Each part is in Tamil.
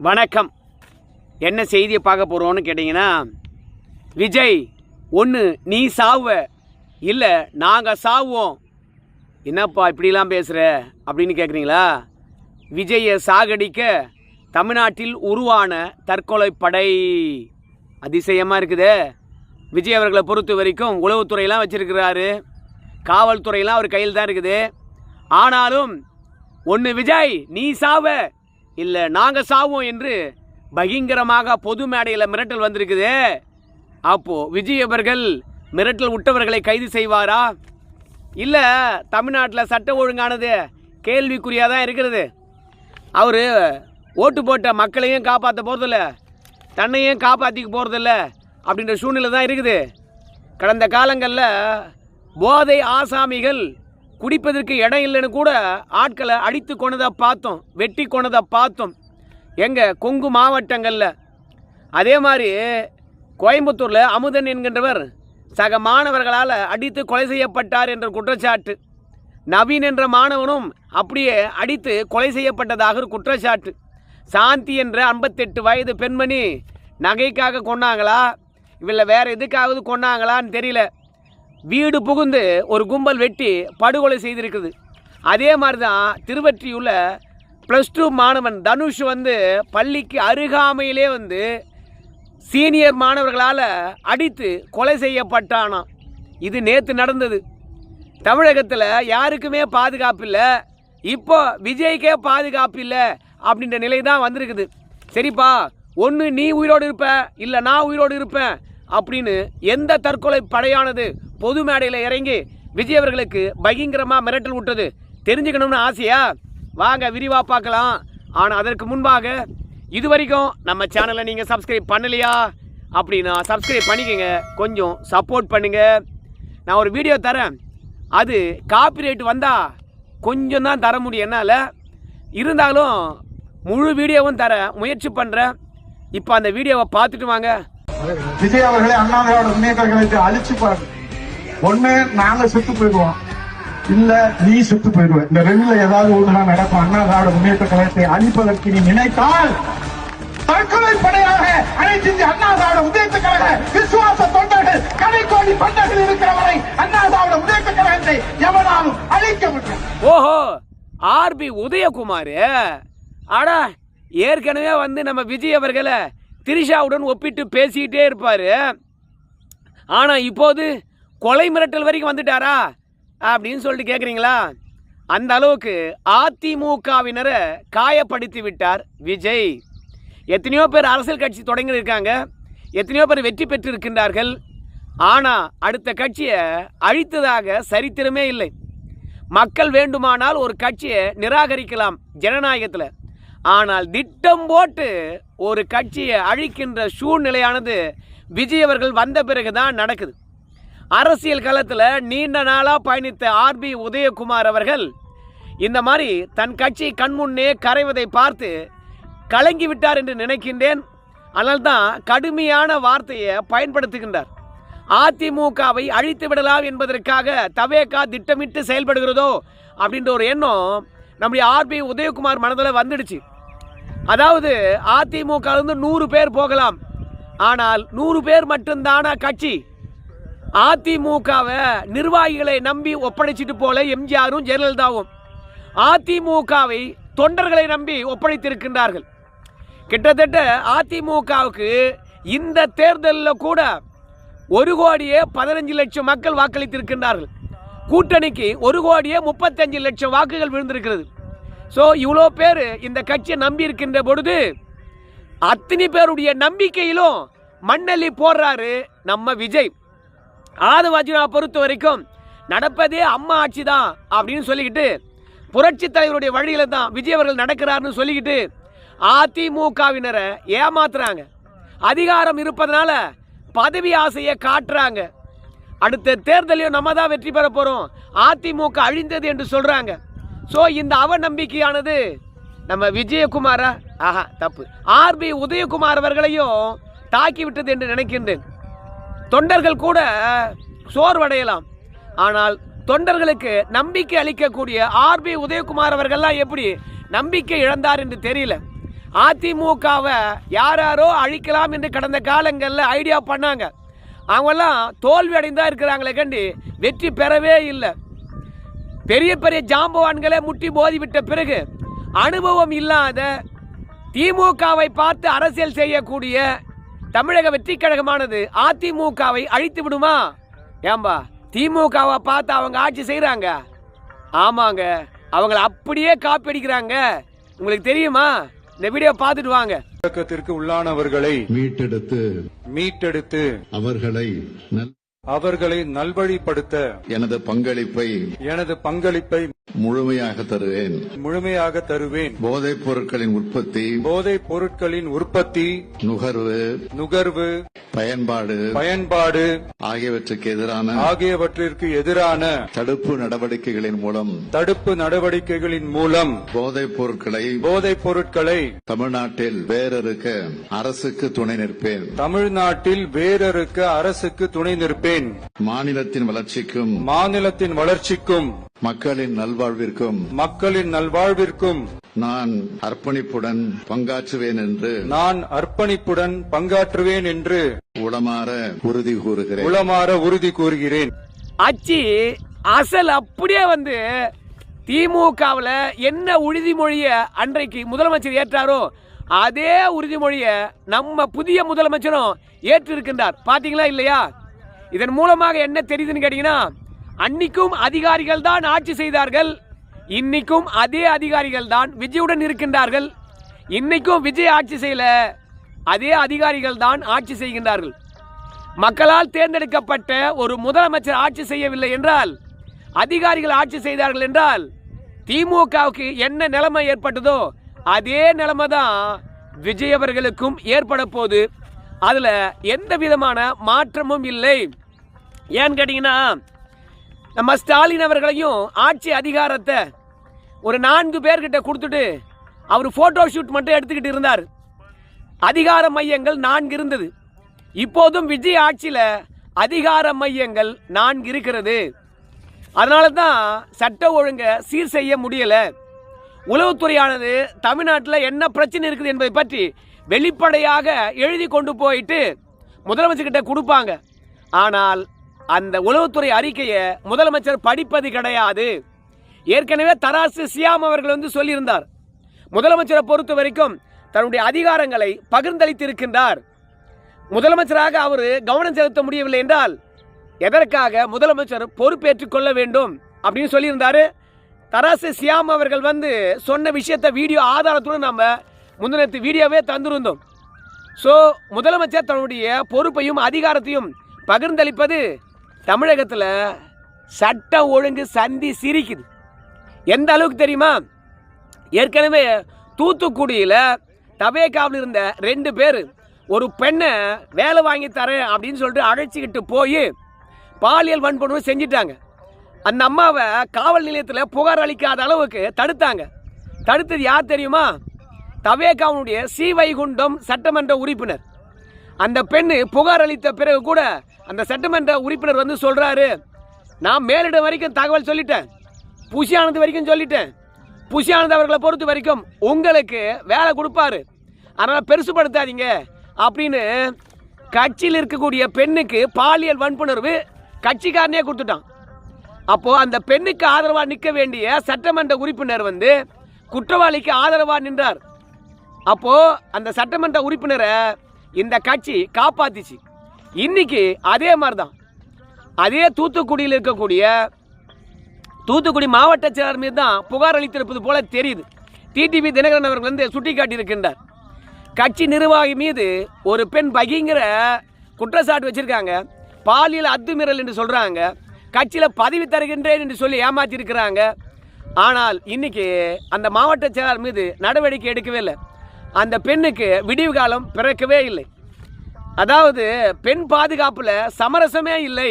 வணக்கம். என்ன செய்தியை பார்க்க போகிறோன்னு கேட்டிங்கன்னா, விஜய் ஒன்று நீ சாவ, இல்லை நாங்கள் சாவுவோம். என்னப்பா இப்படிலாம் பேசுகிற அப்படின்னு கேட்குறீங்களா? விஜயை சாகடிக்க தமிழ்நாட்டில் உருவான தற்கொலை படை. அதிசயமாக இருக்குதே. விஜய் அவர்களை பொறுத்த வரைக்கும் உளவுத்துறையெல்லாம் வச்சுருக்கிறாரு, காவல்துறையெல்லாம் அவர் கையில் தான் இருக்குது. ஆனாலும் ஒன்று விஜய் நீ சாவ, இல்லை நாங்கள் சாவோம் என்று பகிங்கரமாக பொது மேடையில் மிரட்டல் வந்திருக்குது. அப்போது விஜய் அவர்கள் மிரட்டல் விட்டவர்களை கைது செய்வாரா? இல்லை தமிழ்நாட்டில் சட்ட ஒழுங்கானது கேள்விக்குறியாக தான் இருக்கிறது. அவர் ஓட்டு போட்ட மக்களையும் காப்பாற்ற போகிறதில்ல, தன்னையும் காப்பாற்றிக்க போகிறதில்ல அப்படின்ற சூழ்நிலை தான் இருக்குது. கடந்த காலங்களில் போதை ஆசாமிகள் குடிப்பதற்கு இடம் இல்லைன்னு கூட ஆட்களை அடித்து கொண்டதை பார்த்தோம், வெட்டி கொண்டதை பார்த்தோம் எங்கள் கொங்கு மாவட்டங்களில். அதே மாதிரி கோயம்புத்தூரில் அமுதன் என்கின்றவர் சக மாணவர்களால் அடித்து கொலை செய்யப்பட்டார் என்ற குற்றச்சாட்டு. நவீன் என்ற மாணவனும் அப்படியே அடித்து கொலை செய்யப்பட்டதாக ஒரு குற்றச்சாட்டு. சாந்தி என்ற 58 வயது பெண்மணி நகைக்காக கொண்டாங்களா இல்லை வேறு எதுக்காவது கொண்டாங்களான்னு தெரியல, வீடு புகுந்து ஒரு கும்பல் வெட்டி படுகொலை செய்திருக்குது. அதே மாதிரி தான் திருவற்றியுள்ள +2 மாணவன் தனுஷ் பள்ளிக்கு அருகாமையிலே சீனியர் மாணவர்களால் அடித்து கொலை செய்யப்பட்டானாம். இது நேற்று நடந்தது. தமிழகத்தில் யாருக்குமே பாதுகாப்பு இல்லை, இப்போ விஜய்க்கே பாதுகாப்பு இல்லை அப்படின்ற நிலை தான் வந்திருக்குது. சரிப்பா, ஒன்று நீ உயிரோடு இருப்ப, இல்லை நான் உயிரோடு இருப்பேன் அப்படின்னு எந்த தற்கொலை படையானது பொது மேடையில் இறங்கி விஜய் அவர்களுக்கு பயங்கரமாக மிரட்டல் விட்டது தெரிஞ்சுக்கணும்னு ஆசையா? வாங்க விரிவாக பார்க்கலாம். ஆனால் அதற்கு முன்பாக இது வரைக்கும் நம்ம சேனலை நீங்கள் சப்ஸ்கிரைப் பண்ணலையா அப்படின்னா சப்ஸ்கிரைப் பண்ணிக்கோங்க, கொஞ்சம் சப்போர்ட் பண்ணுங்கள். நான் ஒரு வீடியோ தரேன், அது காப்பிரைட் வந்தால் கொஞ்சம் தான் தர முடியும் என்னால், இருந்தாலும் முழு வீடியோவும் தர முயற்சி பண்ணுறேன். இப்போ அந்த வீடியோவை பார்த்துட்டு வாங்க. விஜய் அவர்களே அண்ணா திராவிட முன்னேற்ற கழகத்தை அழிச்சு பாருங்க. ஒண்ணு நாங்க செத்து போயிடுவோம், இல்ல நீ செத்து போயிடுவேன். இந்த ரெண்டுல ஏதாவது ஒண்ணுதான் நடக்கும். அண்ணா திராவிட முன்னேற்ற கழகத்தை அழிப்பதற்கு நீ நினைத்தால் தற்கொலை படையாக அனைத்து அண்ணா திராவிட முன்னேற்ற கழக விசுவாச தொண்டர்கள், கடைக்கோடி தொண்டர்கள் இருக்கிற வரை அண்ணா திராவிட முன்னேற்ற கழகத்தை எவனாலும் அழிக்க முடியும். ஓஹோ, ஆர்பி உதயகுமார் ஆடா ஏற்கனவே நம்ம விஜய் அவர்களை திரிஷாவுடன் ஒப்பிட்டு பேசிக்கிட்டே இருப்பார். ஆனால் இப்போது கொலை மிரட்டல் வரைக்கும் வந்துட்டாரா அப்படின்னு சொல்லிட்டு கேட்குறீங்களா? அந்த அளவுக்கு அதிமுகவினரை காயப்படுத்தி விட்டார் விஜய். எத்தனையோ பேர் அரசியல் கட்சி தொடங்கியிருக்காங்க, எத்தனையோ பேர் வெற்றி பெற்று இருக்கின்றார்கள். ஆனால் அடுத்த கட்சியை அழித்ததாக சரித்திரமே இல்லை. மக்கள் வேண்டுமானால் ஒரு கட்சியை நிராகரிக்கலாம் ஜனநாயகத்தில், ஆனால் திட்டம் போட்டு ஒரு கட்சியை அழிக்கின்ற சூழ்நிலையானது விஜய் அவர்கள் வந்த பிறகுதான் நடக்குது. அரசியல் களத்தில் நீண்ட நாளாக பயணித்த ஆர்பி உதயகுமார் அவர்கள் இந்த மாதிரி தன் கட்சி கண்முன்னே கரைவதை பார்த்து கலங்கி விட்டார் என்று நினைக்கின்றேன். அதனால் தான் கடுமையான வார்த்தையை பயன்படுத்துகின்றார். அதிமுகவை அழித்து விடலாம் என்பதற்காக தவேகா திட்டமிட்டு செயல்படுகிறதோ அப்படின்ற ஒரு எண்ணம் நம்முடைய ஆர்பி உதயகுமார் மனதில் வந்துடுச்சு. அதாவது அதிமுக 100 பேர் போகலாம், ஆனால் 100 பேர் மட்டும்தான கட்சி. அதிமுகவை நிர்வாகிகளை நம்பி ஒப்படைச்சிட்டு போல எம்ஜிஆரும் ஜெயலலிதாவும் அதிமுகவை தொண்டர்களை நம்பி ஒப்படைத்திருக்கின்றார்கள். கிட்டத்தட்ட அதிமுகவுக்கு இந்த தேர்தலில் கூட 1,15,00,000 மக்கள் வாக்களித்திருக்கின்றார்கள். கூட்டணிக்கு 1,35,00,000 வாக்குகள் விழுந்திருக்கிறது. ஸோ இவ்வளோ பேர் இந்த கட்சியை நம்பி இருக்கின்ற பொழுது அத்தனை பேருடைய நம்பிக்கையிலும் மண்ணள்ளி போடுறாரு நம்ம விஜய். ஆதவாஜினா பொறுத்த வரைக்கும் நடப்பதே அம்மா ஆட்சி தான் அப்படின்னு சொல்லிக்கிட்டு, புரட்சி தலைவருடைய வழியில தான் விஜய் அவர்கள் நடக்கிறாருன்னு சொல்லிக்கிட்டு அதிமுகவினரை ஏமாத்துறாங்க. அதிகாரம் இருப்பதனால பதவி ஆசையை காட்டுறாங்க. அடுத்த தேர்தலையும் நம்ம தான் வெற்றி பெற போகிறோம், அதிமுக அழிந்தது என்று சொல்கிறாங்க. ஸோ இந்த அவநம்பிக்கையானது நம்ம விஜயகுமாரா தப்பு ஆர்பி உதயகுமார் அவர்களையும் தாக்கிவிட்டது என்று நினைக்கின்றேன். தொண்டர்கள் கூட சோர்வடையலாம், ஆனால் தொண்டர்களுக்கு நம்பிக்கை அளிக்கக்கூடிய ஆர்பி உதயகுமார் அவர்கள்லாம் எப்படி நம்பிக்கை இழந்தார் என்று தெரியல. அதிமுகவை யாரோ அழிக்கலாம் என்று கடந்த காலங்களில் ஐடியா பண்ணாங்க. அவங்கெல்லாம் தோல்வி அடைந்தா இருக்கிறாங்களே கண்டு வெற்றி பெறவே இல்லை. பெரிய பெரிய ஜாம்பவான்களை முட்டி மோதிவிட்ட பிறகு அனுபவம் இல்லாத திமுகவை பார்த்து அரசியல் செய்யக்கூடிய தமிழக வெற்றி கழகமானது அதிமுகவை அழித்து விடுமா? ஏம்பா, திமுகவை பார்த்து அவங்க ஆட்சி செய்கிறாங்க. ஆமாங்க, அவங்கள அப்படியே காப்பி அடிக்கிறாங்க. உங்களுக்கு தெரியுமா? இந்த வீடியோ பார்த்துட்டு வாங்க. இயக்கத்திற்கு உள்ளானவர்களை மீட்டெடுத்து அவர்களை நல்வழிப்படுத்த எனது பங்களிப்பை முழுமையாக தருவேன். போதைப் பொருட்களின் உற்பத்தி, நுகர்வு, பயன்பாடு ஆகியவற்றிற்கு எதிரான தடுப்பு நடவடிக்கைகளின் மூலம் போதைப் பொருட்களை தமிழ்நாட்டில் வேரறுக்க அரசுக்கு துணை நிற்பேன். மாநிலத்தின் வளர்ச்சிக்கும் மக்களின் நல்வாழ்விற்கும் நான் அர்ப்பணிப்புடன் பங்காற்றுவேன் என்று உளமாற உறுதி கூறுகிறேன். ஆட்சி அசல் அப்படியே வந்து திமுகவில் என்ன உறுதிமொழியை அன்றைக்கு முதலமைச்சர் ஏற்றாரோ அதே உறுதிமொழியை நம்ம புதிய முதலமைச்சரும் ஏற்றிருக்கின்றார். பாத்தீங்களா இல்லையா? இதன் மூலமாக என்ன தெரியுதுன்னு கேட்டீங்கன்னா, அன்னைக்கும் அதிகாரிகள் தான் ஆட்சி செய்தார்கள், இன்னைக்கும் அதே அதிகாரிகள் தான் விஜயுடன் இருக்கின்றார்கள். இன்னைக்கும் விஜய் ஆட்சி செய்யல, அதே அதிகாரிகள் தான் ஆட்சி செய்கின்றார்கள். மக்களால் தேர்ந்தெடுக்கப்பட்ட ஒரு முதலமைச்சர் ஆட்சி செய்யவில்லை என்றால், அதிகாரிகள் ஆட்சி செய்தார்கள் என்றால், திமுகவுக்கு என்ன நிலைமை ஏற்பட்டதோ அதே நிலைமை தான் விஜய் அவர்களுக்கும் ஏற்பட போகுது. அதுல எந்த விதமான மாற்றமும் இல்லை. ஏன்னு கேட்டீங்கன்னா, நம்ம ஸ்டாலின் அவர்களையும் ஆட்சி அதிகாரத்தை ஒரு 4 பேர்கிட்ட கொடுத்துட்டு அவர் போட்டோ ஷூட் மட்டும் எடுத்துக்கிட்டு இருந்தார். அதிகார மையங்கள் 4 இருந்தது. இப்போதும் விஜய் ஆட்சியில் அதிகார மையங்கள் 4 இருக்கிறது. அதனால தான் சட்ட ஒழுங்கை சீர் செய்ய முடியல. உளவுத்துறையானது தமிழ்நாட்டில் என்ன பிரச்சனை இருக்குது என்பதை பற்றி வெளிப்படையாக எழுதி கொண்டு போயிட்டு முதலமைச்சர்கிட்ட கொடுப்பாங்க. ஆனால் அந்த உளவுத்துறை அறிக்கையை முதலமைச்சர் படிப்பது கிடையாது. ஏற்கனவே தராசு சியாம் அவர்கள் வந்து சொல்லியிருந்தார், முதலமைச்சரை பொறுத்த வரைக்கும் தன்னுடைய அதிகாரங்களை பகிர்ந்தளித்திருக்கின்றார். முதலமைச்சராக அவர் கவனம் செலுத்த முடியவில்லை என்றால் எதற்காக முதலமைச்சர் பொறுப்பேற்றுக் கொள்ள வேண்டும் அப்படின்னு சொல்லியிருந்தாரு. தராசு சியாம் அவர்கள் வந்து சொன்ன விஷயத்தை வீடியோ ஆதாரத்துடன் நம்ம முந்தினத்து வீடியோவே தந்திருந்தோம். ஸோ முதலமைச்சர் தன்னுடைய பொறுப்பையும் அதிகாரத்தையும் பகிர்ந்தளிப்பது தமிழகத்தில் சட்ட ஒழுங்கு சந்தி சிரிக்குது. எந்த அளவுக்கு தெரியுமா? ஏற்கனவே தூத்துக்குடியில் தவேகாவில் இருந்த 2 பேர் ஒரு பெண்ணை வேலை வாங்கி தரேன் அப்படின்னு சொல்லிட்டு அழைச்சிக்கிட்டு போய் பாலியல் வன்புணர்வு செஞ்சிட்டாங்க. அந்த அம்மாவை காவல் நிலையத்தில் புகார் அளிக்காத அளவுக்கு தடுத்தாங்க. தடுத்தது யார் தெரியுமா? தவேகாவுடைய சி வைகுண்டம் சட்டமன்ற உறுப்பினர். அந்த பெண்ணு புகார் அளித்த பிறகு கூட அந்த சட்டமன்ற உறுப்பினர் வந்து சொல்றாரு, நான் மேலிடம் வரைக்கும் தகவல் சொல்லிட்டேன், புஷி ஆனந்த் வரைக்கும் சொல்லிட்டேன், புஷி ஆனந்த் அவர்களை பொறுத்த வரைக்கும் உங்களுக்கு வேலை கொடுப்பாரு, அதனால் பெருசுப்படுத்தாதீங்க அப்படின்னு கட்சியில் இருக்கக்கூடிய பெண்ணுக்கு பாலியல் வன்புணர்வு கட்சிக்காரனே கொடுத்துட்டான். அப்போ அந்த பெண்ணுக்கு ஆதரவாக நிற்க வேண்டிய சட்டமன்ற உறுப்பினர் வந்து குற்றவாளிக்கு ஆதரவாக நின்றார். அப்போ அந்த சட்டமன்ற உறுப்பினரை இந்த கட்சி காப்பாத்திச்சு. இன்னைக்கு அதே மாதிரி தான், அதே தூத்துக்குடியில் இருக்கக்கூடிய தூத்துக்குடி மாவட்ட செயலர் மீது தான் புகார் அளித்திருப்பது போல தெரியுது. டிடிவி தினகரன் அவர்கள் வந்து சுட்டி காட்டியிருக்கின்றார். கட்சி நிர்வாகி மீது ஒரு பெண் பகிங்கிற குற்றச்சாட்டு வச்சிருக்காங்க, பாலியல் அத்துமீறல் என்று சொல்றாங்க, கட்சியில் பதவி தருகின்றேன் என்று சொல்லி ஏமாற்றிருக்கிறாங்க. ஆனால் இன்னைக்கு அந்த மாவட்ட செயலாளர் மீது நடவடிக்கை எடுக்கவே இல்லை. அந்த பெண்ணுக்கு விடிவு காலம் பிறக்கவே இல்லை. அதாவது பெண் பாதுகாப்பில் சமரசமே இல்லை,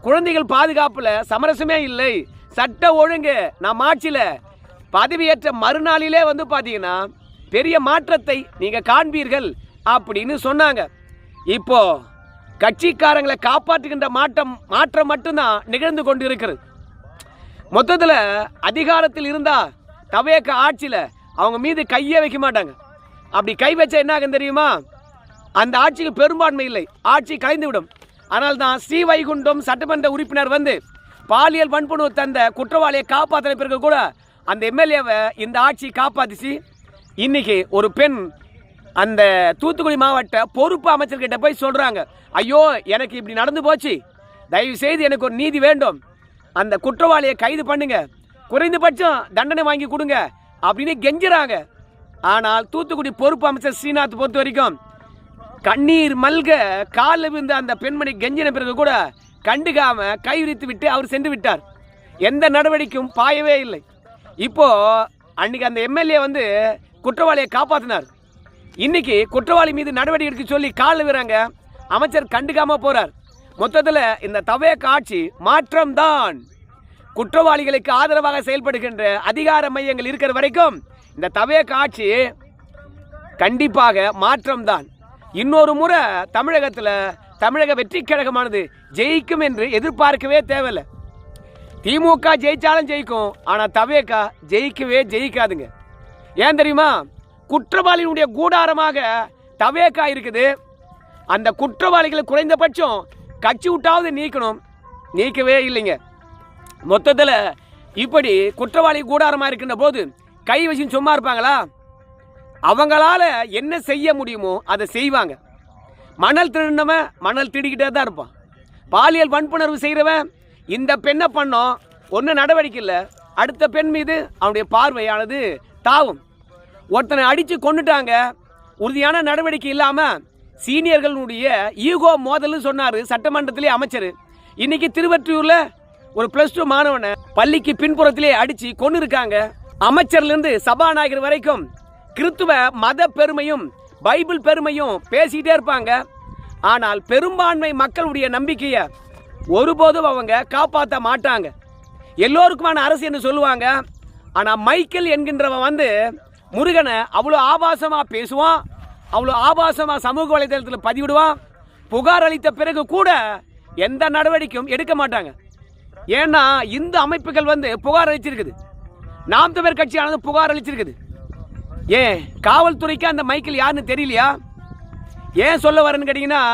குழந்தைகள் பாதுகாப்பில் சமரசமே இல்லை, சட்ட ஒழுங்கு நம் ஆட்சியில் பதவியேற்ற மறுநாளிலே வந்து பார்த்தீங்கன்னா பெரிய மாற்றத்தை நீங்கள் காண்பீர்கள் அப்படின்னு சொன்னாங்க. இப்போ கட்சிக்காரங்களை காப்பாற்றுகின்ற மாற்றம் மட்டும்தான் நிகழ்ந்து கொண்டு இருக்கிறது. மொத்தத்தில் அதிகாரத்தில் இருந்தால் தவேக ஆட்சியில் அவங்க மீது கையே வைக்க மாட்டாங்க. அப்படி கை வச்சா என்ன ஆகும் தெரியுமா? அந்த ஆட்சிக்கு பெரும்பான்மை இல்லை, ஆட்சி கலைந்துவிடும். ஆனால் தான் ஸ்ரீவைகுண்டம் சட்டமன்ற உறுப்பினர் வந்து பாலியல் வன்புணர்வு தந்த குற்றவாளியை காப்பாற்றின பிறகு கூட அந்த எம்எல்ஏவை இந்த ஆட்சி காப்பாற்றிச்சு. இன்னைக்கு ஒரு பெண் அந்த தூத்துக்குடி மாவட்ட பொறுப்பு அமைச்சர்கிட்ட போய் சொல்கிறாங்க, ஐயோ எனக்கு இப்படி நடந்து போச்சு, தயவு செய்து எனக்கு ஒரு நீதி வேண்டும், அந்த குற்றவாளியை கைது பண்ணுங்க, குறைந்தபட்சம் தண்டனை வாங்கி கொடுங்க அப்படின்னு கெஞ்சுறாங்க. ஆனால் தூத்துக்குடி பொறுப்பு அமைச்சர் ஸ்ரீநாத் பொறுத்த வரைக்கும் கண்ணீர் மல்க காலில் விழுந்த அந்த பெண்மணி கெஞ்சின பிறகு கூட கண்டுக்காம கை விரித்து விட்டு அவர் சென்று விட்டார். எந்த நடவடிக்கையும் பாயவே இல்லை. இப்போ அன்னைக்கு அந்த எம்எல்ஏ வந்து குற்றவாளியை காப்பாற்றினார். இன்னைக்கு குற்றவாளி மீது நடவடிக்கை எடுக்க சொல்லி காலில் விடுறாங்க, அமைச்சர் கண்டுக்காம போறார். மொத்தத்தில் இந்த தவேக ஆட்சி மாற்றம்தான். குற்றவாளிகளுக்கு ஆதரவாக செயல்படுகின்ற அதிகார மையங்கள் இருக்கிற வரைக்கும் இந்த தவேக ஆட்சி கண்டிப்பாக மாற்றம்தான். இன்னொரு முறை தமிழகத்தில் தமிழக வெற்றி கழகமானது ஜெயிக்கும் என்று எதிர்பார்க்கவே தேவையில்லை. திமுக ஜெயிச்சாலும் ஜெயிக்கும், ஆனால் தவேக ஜெயிக்கவே ஜெயிக்காதுங்க. ஏன் தெரியுமா? குற்றவாளியினுடைய கூடாரமாக தவேக இருக்குது. அந்த குற்றவாளிகளை குறைந்தபட்சம் கட்சி விட்டாவது நீக்கணும், நீக்கவே இல்லைங்க. மொத்தத்தில் இப்படி குற்றவாளி கூடாரமாக இருக்கின்ற போது கை வச்சு சும்மா இருப்பாங்களா? அவங்களால என்ன செய்ய முடியுமோ அதை செய்வாங்க. மணல் திருடினவன் மணல் திருடிக்கிட்டே தான் இருப்பான். பாலியல் வன்புணர்வு செய்கிறவன் இந்த பெண்ணை பண்ணோம் ஒன்றும் நடவடிக்கை இல்லை, அடுத்த பெண் மீது அவனுடைய பார்வையானது தாவும். ஒருத்தனை அடித்து கொண்டுட்டாங்க, உறுதியான நடவடிக்கை இல்லாமல் சீனியர்களுடைய ஈகோ மோதல்னு சொன்னார் சட்டமன்றத்திலே அமைச்சர். இன்னைக்கு திருவற்றியூரில் ஒரு +2 மாணவனை பள்ளிக்கு பின்புறத்திலே அடித்து கொண்டு இருக்காங்க. அமைச்சர்லேருந்து சபாநாயகர் வரைக்கும் கிறித்துவ மத பெருமையும் பைபிள் பெருமையும் பேசிக்கிட்டே இருப்பாங்க. ஆனால் பெரும்பான்மை மக்களுடைய நம்பிக்கையை ஒருபோதும் அவங்க காப்பாற்ற மாட்டாங்க. எல்லோருக்குமான அரசு என்று சொல்லுவாங்க. ஆனால் மைக்கேல் என்கின்றவன் வந்து முருகனை அவ்வளோ ஆபாசமாக பேசுவான், அவ்வளோ ஆபாசமாக சமூக வலைதளத்தில் பதிவிடுவான். புகார் அளித்த பிறகு கூட எந்த நடவடிக்கையும் எடுக்க மாட்டாங்க. ஏன்னா இந்த அமைப்புகள் வந்து புகார் அளிச்சிருக்குது, நாம் தமிழர் கட்சியானது புகார் அளிச்சிருக்குது. ஏன் காவல்துறைக்கு அந்த மைக்கேல் யாருன்னு தெரியலையா? ஏன் சொல்ல வரேன்னு கேட்டீங்கன்னா,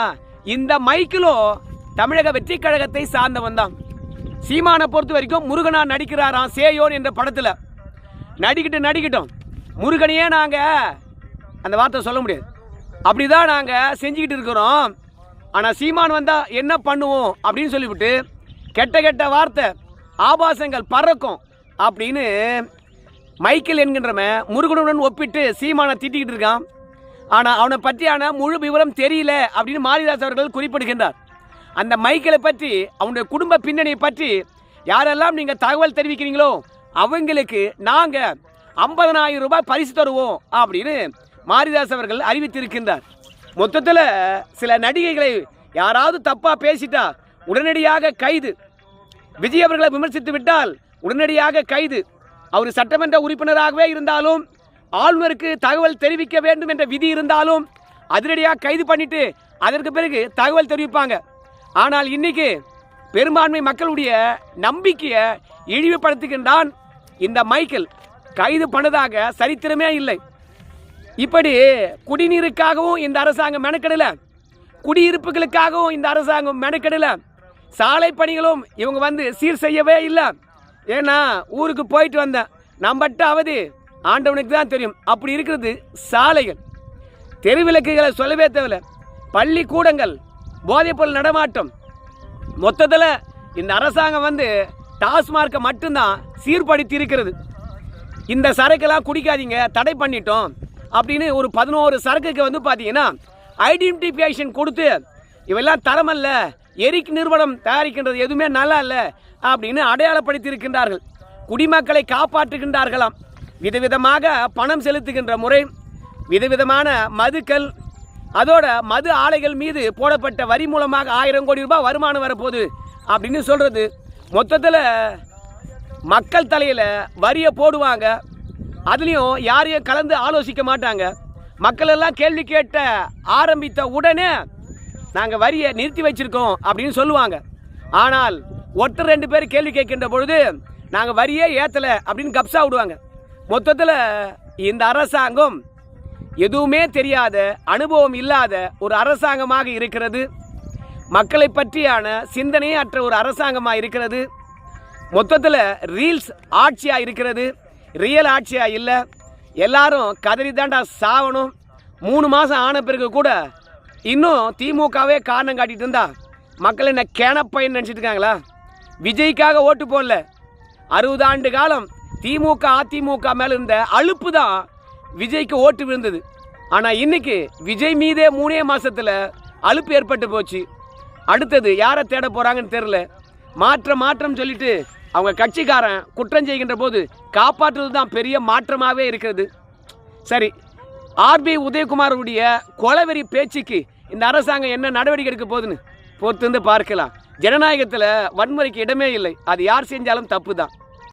இந்த மைக்கேலும் தமிழக வெற்றி கழகத்தை சார்ந்தவன் தான். சீமானை பொறுத்த வரைக்கும் முருகனா நடிக்கிறாராம் சேயோன் என்ற படத்தில். நடிக்கட்டும், முருகனையே நாங்கள் அந்த வார்த்தை சொல்ல முடியாது, அப்படிதான் நாங்கள் செஞ்சுக்கிட்டு இருக்கிறோம். ஆனால் சீமான் வந்தால் என்ன பண்ணுவோம் அப்படின்னு சொல்லிவிட்டு கெட்ட வார்த்தை ஆபாசங்கள் பறக்கும் அப்படின்னு மைக்கேல் என்கின்றவன் முருகனுடன் ஒப்பிட்டு சீமானை திட்டிக்கிட்டு இருக்கான். ஆனால் அவனை பற்றியான முழு விவரம் தெரியல அப்படின்னு மாரிதாஸ் அவர்கள் குறிப்பிடுகின்றார். அந்த மைக்கேலை பற்றி அவனுடைய குடும்ப பின்னணியை பற்றி யாரெல்லாம் நீங்கள் தகவல் தெரிவிக்கிறீங்களோ அவங்களுக்கு நாங்கள் 50,000 ரூபாய் பரிசு தருவோம் அப்படின்னு மாரிதாஸ் அவர்கள் அறிவித்திருக்கின்றார். மொத்தத்தில் சில நடிகைகளை யாராவது தப்பாக பேசிட்டா உடனடியாக கைது. விஜய் அவர்களை விமர்சித்து விட்டால் உடனடியாக கைது. அவர் சட்டமன்ற உறுப்பினராகவே இருந்தாலும் ஆளுநருக்கு தகவல் தெரிவிக்க வேண்டும் என்ற விதி இருந்தாலும் அதிரடியாக கைது பண்ணிட்டு அதற்கு பிறகு தகவல் தெரிவிப்பாங்க. ஆனால் இன்னைக்கு பெரும்பான்மை மக்களுடைய நம்பிக்கையை இழிவுபடுத்துகின்றான் இந்த மைக்கேல். கைது பண்ணதாக சரித்திரமே இல்லை. இப்படி குடிநீருக்காகவும் இந்த அரசாங்கம் மெனக்கெடல, குடியிருப்புகளுக்காகவும் இந்த அரசாங்கம் மெனக்கெடல, சாலை பணிகளும் இவங்க வந்து சீர் செய்யவே இல்லை. ஏன்னா ஊருக்கு போயிட்டு வந்தேன், நம்பட்ட அவதி ஆண்டவனுக்கு தான் தெரியும். அப்படி இருக்கிறது சாலைகள், தெருவிளக்குகளை சொல்லவே தேவையில்லை, பள்ளிக்கூடங்கள், போதைப்பொருள் நடமாட்டம். மொத்தத்தில் இந்த அரசாங்கம் வந்து டாஸ்மார்க்கை மட்டும்தான் சீர்படுத்தி இருக்கிறது. இந்த சரக்கெல்லாம் குடிக்காதீங்க தடை பண்ணிட்டோம் அப்படின்னு ஒரு 11 சரக்குக்கு வந்து பார்த்தீங்கன்னா ஐடென்டிஃபிகேஷன் கொடுத்து இவெல்லாம் தரமல்ல, எரிக் நிறுவனம் தயாரிக்கின்றது எதுவுமே நல்லா இல்லை அப்படின்னு அடையாளப்படுத்தி இருக்கின்றார்கள். குடிமக்களை காப்பாற்றுகின்றார்களாம். விதவிதமாக பணம் செலுத்துகின்ற முறை, விதவிதமான மதுக்கள், அதோட மது ஆலைகள் மீது போடப்பட்ட வரி மூலமாக 1000 கோடி ரூபாய் வருமானம் வரப்போகுது அப்படின்னு சொல்கிறது. மொத்தத்தில் மக்கள் தலையில் வரியை போடுவாங்க, அதுலேயும் யாரையும் கலந்து ஆலோசிக்க மாட்டாங்க. மக்கள் எல்லாம் கேள்வி கேட்ட ஆரம்பித்த உடனே நாங்கள் வரியை நிறுத்தி வச்சிருக்கோம் அப்படின்னு சொல்லுவாங்க. ஆனால் ஒருத்தர் 2 பேர் கேள்வி கேட்கின்ற பொழுது நாங்கள் வரியே ஏற்றலை அப்படின்னு கப்ஸா விடுவாங்க. மொத்தத்தில் இந்த அரசாங்கம் எதுவுமே தெரியாத, அனுபவம் இல்லாத ஒரு அரசாங்கமாக இருக்கிறது. மக்களை பற்றியான சிந்தனையே அற்ற ஒரு அரசாங்கமாக இருக்கிறது. மொத்தத்தில் ரீல்ஸ் ஆட்சியாக இருக்கிறது, ரியல் ஆட்சியாக இல்லை. எல்லாரும் கதறி தாண்டா சாவணும். 3 மாதம் ஆன பிறகு கூட இன்னும் திமுகவே காரணம் காட்டிட்டு இருந்தா மக்கள் என்ன கேனப்பையன்னு நினச்சிட்டு இருக்காங்களா? விஜய்க்காக ஓட்டு போடல. 60 ஆண்டு காலம் திமுக அதிமுக மேலே இருந்த அலுப்பு தான் விஜய்க்கு ஓட்டு விழுந்தது. ஆனால் இன்னைக்கு விஜய் மீதே 3 மாதத்தில் அலுப்பு ஏற்பட்டு போச்சு. அடுத்தது யாரை தேட போகிறாங்கன்னு தெரில. மாற்றம் சொல்லிட்டு அவங்க கட்சிக்காரன் குற்றம் செய்கின்ற போது காப்பாற்றுவது தான் பெரிய மாற்றமாகவே இருக்கிறது. சரி, ஆர்பி உதயகுமாருடைய கொலவெறி பேச்சுக்கு இந்த அரசாங்கம் என்ன நடவடிக்கை எடுக்க போகுதுன்னு பொறுத்து பார்க்கலாம். ஜனநாயகத்தில் வன்முறைக்கு இடமே இல்லை. அது யார் செஞ்சாலும் தப்பு தான்.